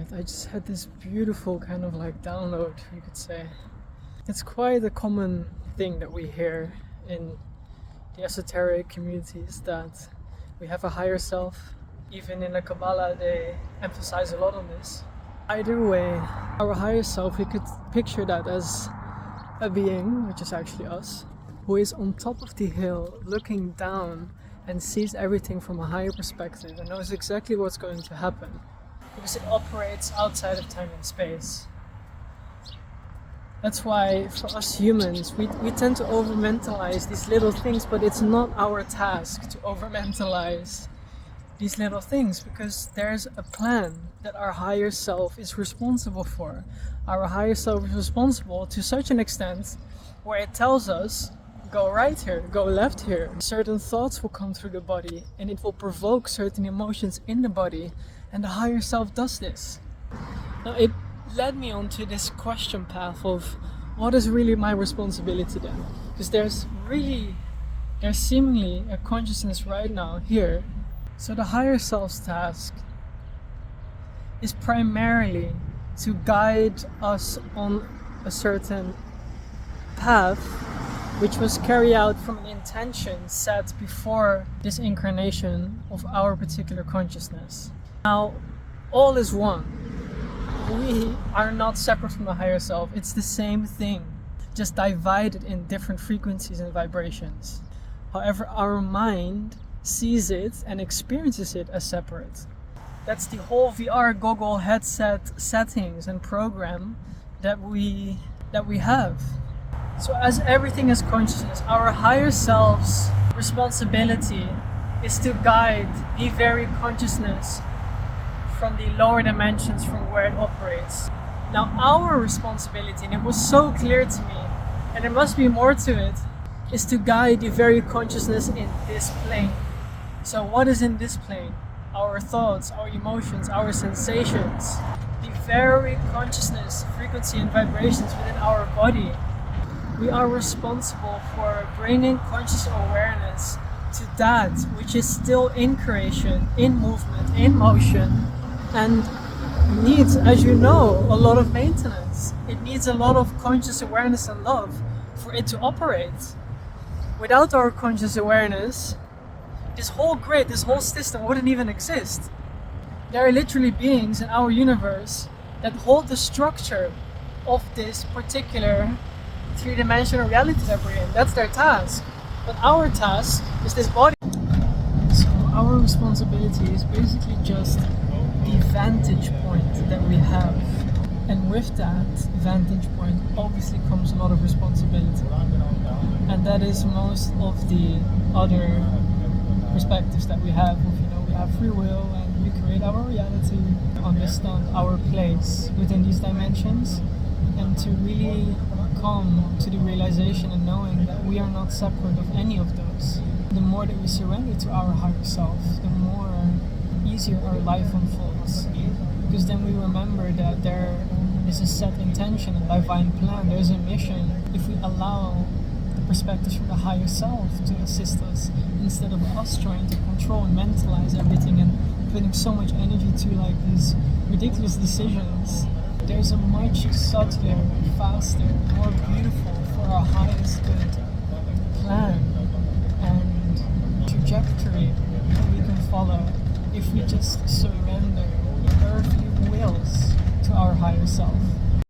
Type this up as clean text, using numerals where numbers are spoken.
night, I just had this beautiful kind of like download, you could say. It's quite a common thing that we hear in the esoteric communities, that we have a higher self. Even in the Kabbalah, they emphasize a lot on this. Either way, our higher self, we could picture that as a being, which is actually us, who is on top of the hill looking down and sees everything from a higher perspective and knows exactly what's going to happen, because it operates outside of time and space. That's why for us humans, we tend to over-mentalize these little things, but it's not our task to over-mentalize these little things, because there's a plan that our higher self is responsible for. Our higher self is responsible to such an extent where it tells us, go right here, go left here. Certain thoughts will come through the body and it will provoke certain emotions in the body, and the higher self does this. Now it led me onto this question path of what is really my responsibility then? Because there's seemingly a consciousness right now here. So the higher self's task is primarily to guide us on a certain path, which was carried out from an intention set before this incarnation of our particular consciousness. Now, all is one. We are not separate from the higher self. It's the same thing, just divided in different frequencies and vibrations. However, our mind sees it and experiences it as separate. That's the whole VR goggle headset settings and program that we have. So as everything is consciousness, our higher self's responsibility is to guide the very consciousness from the lower dimensions from where it operates. Now our responsibility, and it was so clear to me, and there must be more to it, is to guide the very consciousness in this plane. So what is in this plane? Our thoughts, our emotions, our sensations, the very consciousness, frequency and vibrations within our body. We are responsible for bringing conscious awareness to that which is still in creation, in movement, in motion, and needs, as you know, a lot of maintenance. It needs a lot of conscious awareness and love for it to operate. Without our conscious awareness, this whole grid, this whole system wouldn't even exist. There are literally beings in our universe that hold the structure of this particular three-dimensional reality that we're in. That's their task. But our task is this body. So our responsibility is basically just the vantage point that we have. And with that vantage point obviously comes a lot of responsibility. And that is most of the other perspectives that we have of, we have free will and we create our reality, understand our place within these dimensions, and to really come to the realization and knowing that we are not separate of any of those. The more that we surrender to our higher self, the more easier our life unfolds, because then we remember that there is a set intention, a divine plan, there's a mission. If we allow perspectives from the higher self to assist us, instead of us trying to control and mentalize everything and putting so much energy to like these ridiculous decisions. There's a much subtler, faster, more beautiful, for our highest good plan and trajectory that we can follow if we just surrender the earthly wills to our higher self.